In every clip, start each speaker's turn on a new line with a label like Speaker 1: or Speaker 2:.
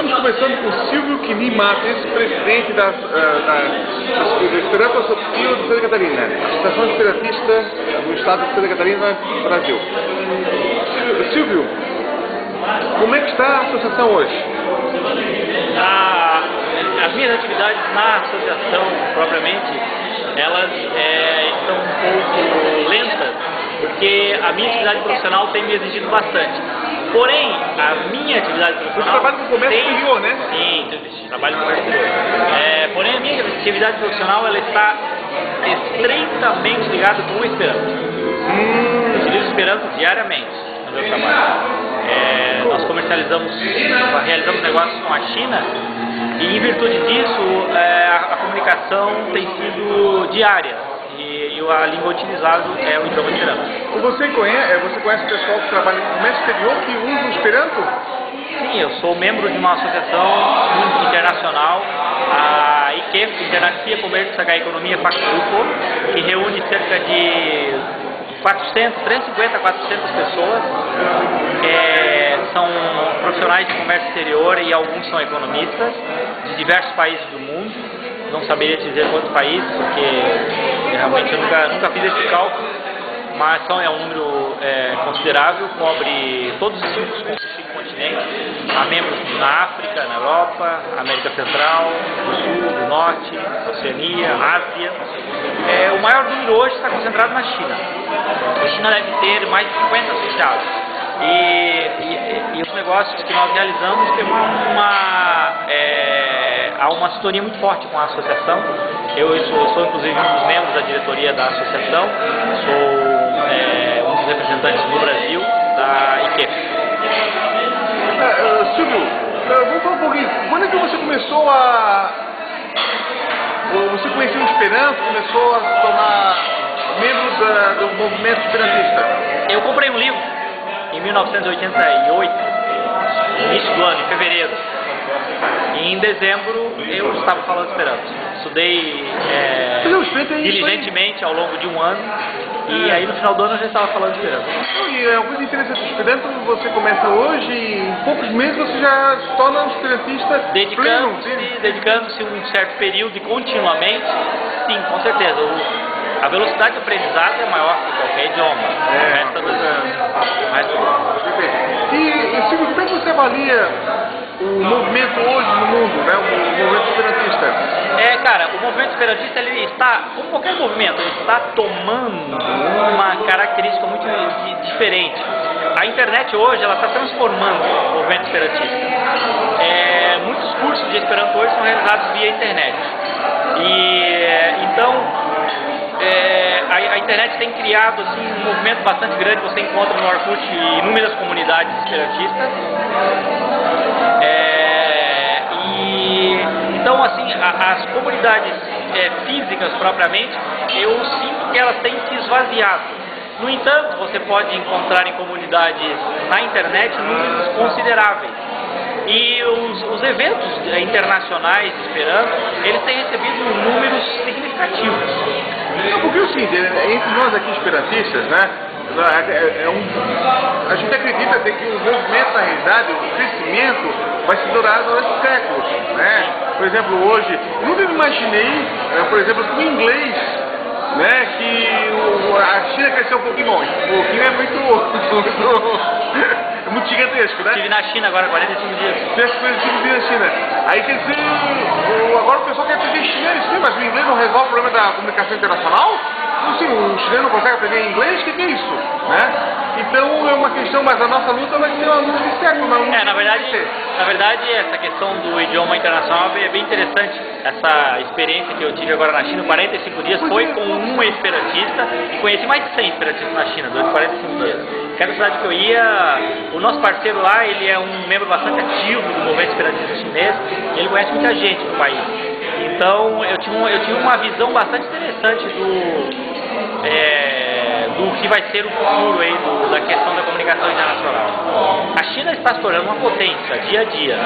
Speaker 1: Estamos conversando com Silvio Quini Matos, presidente do Esperanto Associativo de Santa Catarina, Associação Esperantista do Estado de Santa Catarina, Brasil. Silvio, como é que está a associação hoje?
Speaker 2: As minhas atividades na associação, propriamente, elas estão um pouco lentas, porque a minha atividade profissional tem me exigido bastante. Porém, a minha atividade profissional...
Speaker 1: Você trabalha com comércio exterior, né?
Speaker 2: Sim, trabalho com comércio exterior. Porém, a minha atividade profissional ela está estreitamente ligada com o Esperanto. Eu utilizo o Esperanto diariamente no meu trabalho. Nós realizamos negócios com a China e, em virtude disso, a comunicação tem sido diária. E a língua utilizada é o idioma Esperanto.
Speaker 1: Você conhece o pessoal que trabalha com comércio exterior que usa o Esperanto?
Speaker 2: Sim, eu sou membro de uma associação internacional, a IKEF, Internacia Comércio e Economia Pacto Grupo, que reúne cerca de 350 a 400 pessoas. São profissionais de comércio exterior e alguns são economistas de diversos países do mundo. Não saberia dizer quantos países, porque realmente eu nunca fiz esse cálculo, mas é um número considerável, cobre todos os cinco continentes. Há membros na África, na Europa, América Central, do Sul, do Norte, Oceania, Ásia. O maior número hoje está concentrado na China. A China deve ter mais de 50 associados. E os negócios que nós realizamos tem há uma sintonia muito forte com a associação. Eu sou inclusive um dos membros da diretoria da associação, sou um dos representantes no Brasil da IKEF.
Speaker 1: Silvio, vamos falar um pouquinho. Quando é que você começou Você conheceu o Esperanto, começou a se tornar membro do movimento esperantista?
Speaker 2: Eu comprei um livro em 1988, no início do ano, em fevereiro. E em dezembro eu estava falando Esperanto. Estudei diligentemente ao longo de um ano e aí no final do ano eu já estava falando Esperanto.
Speaker 1: E é uma coisa interessante, o Esperanto você começa hoje e em poucos meses você já se torna um esperantista pleno.
Speaker 2: Dedicando-se um certo período e continuamente, sim, com certeza. A velocidade de aprendizado é maior que qualquer idioma.
Speaker 1: E Silvio, como é que você avalia o movimento hoje no mundo, né? O movimento esperantista?
Speaker 2: Cara, o movimento esperantista, ele está, como qualquer movimento, ele está tomando uma característica muito diferente. A internet hoje, ela está transformando o movimento esperantista. Muitos cursos de Esperanto hoje são realizados via internet. Então, a internet tem criado assim, um movimento bastante grande. Você encontra no Orkut inúmeras comunidades esperantistas. Então, assim, as comunidades físicas propriamente, eu sinto que elas têm se esvaziado. No entanto, você pode encontrar em comunidades na internet números consideráveis. E os eventos internacionais de Esperanto, eles têm recebido números significativos.
Speaker 1: Porque o seguinte, entre nós aqui esperantistas, né, a gente acredita que o movimento, na realidade, o crescimento vai se durar durante séculos, né? Por exemplo, hoje, eu nunca imaginei, por exemplo, que o inglês, né, que a China cresceu um pouquinho longe. Um pouquinho é muito gigantesco, né?
Speaker 2: Estive na China agora, 45 dias.
Speaker 1: 45 dias na China. Aí quer dizer, agora o pessoal quer aprender chinês, sim, mas o inglês não resolve o problema da comunicação internacional? Então, sim, o chileno não consegue aprender inglês, o que é isso? Né? Então é uma questão, mas a nossa luta vai ser uma luta de século.
Speaker 2: Na verdade, essa questão do idioma internacional é bem interessante. Essa experiência que eu tive agora na China, 45 dias, foi com um esperantista e conheci mais de 100 esperantistas na China durante 45 dias. Cada cidade que eu ia, o nosso parceiro lá, ele é um membro bastante ativo do movimento esperantista chinês e ele conhece muita gente no país. Então eu tive uma visão bastante interessante do que vai ser o futuro aí da questão da comunicação internacional. A China está se tornando uma potência dia a dia.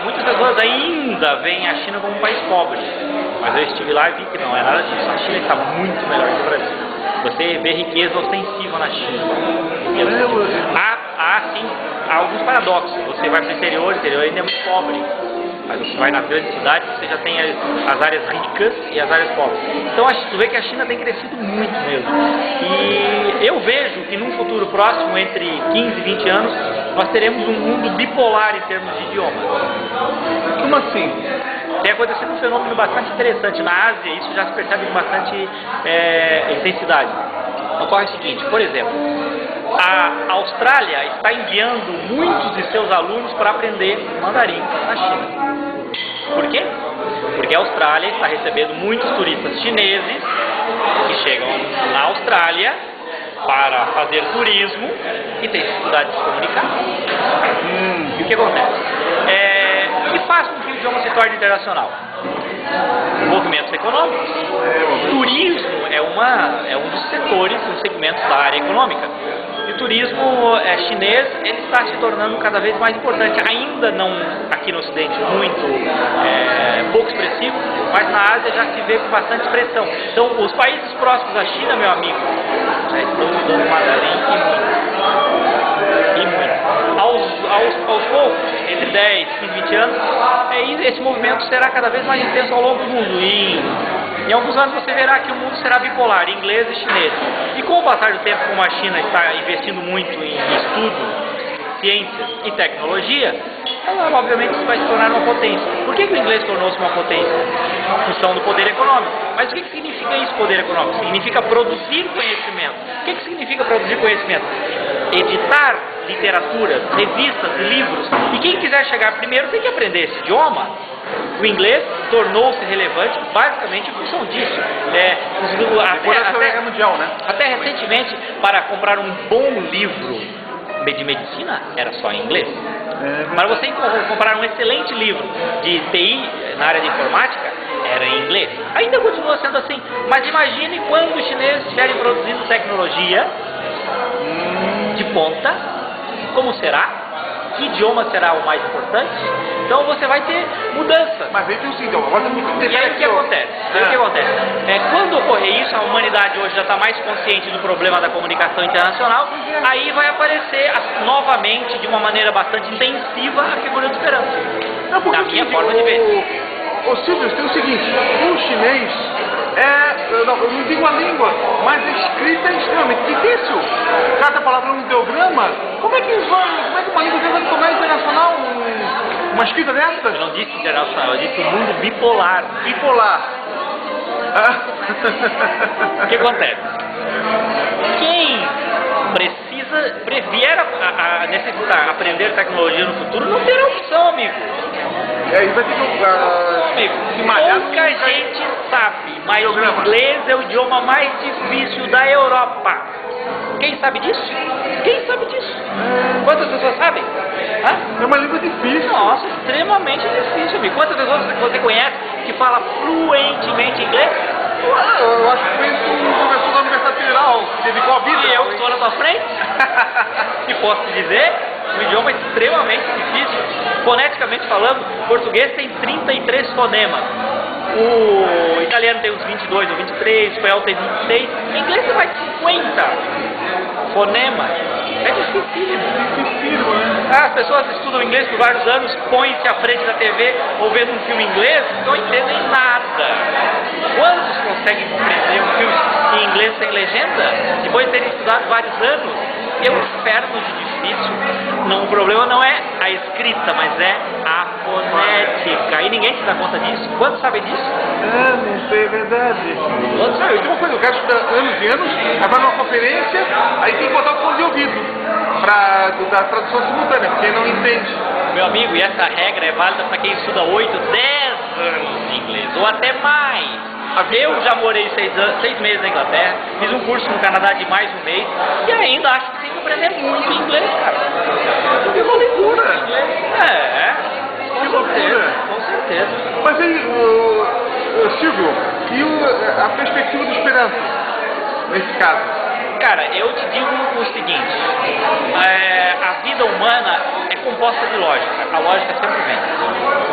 Speaker 2: Muitas pessoas ainda veem a China como um país pobre, mas eu estive lá e vi que não é nada disso. A China está muito melhor que o Brasil. Você vê riqueza ostensiva na China. Há sim há alguns paradoxos. Você vai para o interior ainda é muito pobre. Mas você vai nas grandes cidades, você já tem as áreas ricas e as áreas pobres. Então tu vê que a China tem crescido muito mesmo. E eu vejo que num futuro próximo, entre 15 e 20 anos, nós teremos um mundo bipolar em termos de idiomas.
Speaker 1: Como assim?
Speaker 2: Tem acontecido um fenômeno bastante interessante na Ásia, isso já se percebe com bastante intensidade. Ocorre o seguinte, por exemplo, a Austrália está enviando muitos de seus alunos para aprender mandarim na China. Por quê? Porque a Austrália está recebendo muitos turistas chineses que chegam na Austrália para fazer turismo e têm dificuldade de se comunicar. E o que acontece? O que faz com que o idioma se torne internacional? Movimentos econômicos. Turismo é um dos setores, dos segmentos da área econômica. E o turismo chinês ele está se tornando cada vez mais importante. Ainda não aqui no Ocidente muito pouco expressivo, mas na Ásia já se vê com bastante expressão. Então os países próximos à China, meu amigo, já estão usando mandarim e muito. Aos poucos, entre 10, 15, 20 anos, esse movimento será cada vez mais intenso ao longo do mundo. E em alguns anos você verá que o mundo será bipolar, inglês e chinês. E com o passar do tempo, como a China está investindo muito em estudo, ciências e tecnologia, ela obviamente vai se tornar uma potência. Por que o inglês tornou-se uma potência? Em função do poder econômico. Mas o que significa isso, poder econômico? Significa produzir conhecimento. O que significa produzir conhecimento? Editar literatura, revistas e livros. E quem quiser chegar primeiro tem que aprender esse idioma. O inglês tornou-se relevante basicamente em função disso.
Speaker 1: Guerra Mundial, né?
Speaker 2: Até recentemente, para comprar um bom livro de medicina, era só em inglês. Para você comprar um excelente livro de TI na área de informática, era em inglês. Ainda continua sendo assim. Mas imagine quando os chineses estiverem produzindo tecnologia de ponta, como será? Que idioma será o mais importante? Então você vai ter mudança.
Speaker 1: Mas aí tem o seguinte, agora tem muito
Speaker 2: E aí o que acontece? Quando ocorrer isso, a humanidade hoje já está mais consciente do problema da comunicação internacional, aí vai aparecer novamente, de uma maneira bastante intensiva, a figura de esperança. Na minha forma de ver.
Speaker 1: Ô Silvio, tem o seguinte, o chinês eu não digo a língua, mas a escrita é extremamente difícil. Cada palavra é um ideograma. Como é que uma língua vai se tornar internacional? Uma escrita dessas?
Speaker 2: Eu não disse internacional, eu disse o mundo bipolar.
Speaker 1: Bipolar.
Speaker 2: O que acontece? Quem vier a necessitar aprender tecnologia no futuro, não terá opção, amigo.
Speaker 1: Aí vai ter que se malhar.
Speaker 2: Pouca gente sabe, mas o inglês é o idioma mais difícil da Europa. Quem sabe disso? Quem sabe disso? Quantas pessoas sabem?
Speaker 1: É uma língua difícil.
Speaker 2: Nossa, extremamente difícil, amigo. Quantas pessoas você conhece que fala fluentemente inglês?
Speaker 1: Eu acho que conheço um professor da Universidade Federal que dedicou a vida.
Speaker 2: E eu estou na tua frente? E posso te dizer, um idioma extremamente difícil. Foneticamente falando, o português tem 33 fonemas. O italiano tem uns 22 ou 23, o espanhol tem 26, o inglês tem mais de 50 fonemas. É dificílimo.
Speaker 1: Né?
Speaker 2: As pessoas estudam inglês por vários anos, põem-se à frente da TV ou vendo um filme inglês, não entendem nada. Quantos conseguem compreender um filme em inglês sem legenda, depois de terem estudado vários anos? É um inferno de difícil. Não, o problema não é a escrita, mas é a fonética. E ninguém se dá conta disso. Quantos sabem disso?
Speaker 1: Não sei, é verdade.
Speaker 2: Quantos sabem?
Speaker 1: Eu tenho uma coisa, o cara estuda anos e anos, aí vai numa conferência, aí tem que botar o fone de ouvido da tradução simultânea, porque não entende.
Speaker 2: Meu amigo, e essa regra é válida para quem estuda 8, 10 anos de inglês, ou até mais. Eu já morei 6 meses na Inglaterra, fiz um curso no Canadá de mais um mês, e ainda acho que tem que aprender muito inglês, cara.
Speaker 1: Que loucura!
Speaker 2: Com certeza.
Speaker 1: Mas aí, Silvio, e a perspectiva do esperança, nesse caso?
Speaker 2: Cara, eu te digo o seguinte, a vida humana é composta de lógica, a lógica sempre vence.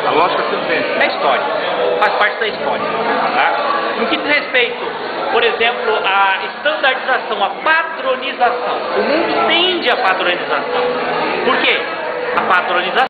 Speaker 1: A lógica sempre vence.
Speaker 2: É história, faz parte da história. Tá? No que diz respeito, por exemplo, à estandardização, à padronização, o mundo tende à padronização. Por quê? A patronização.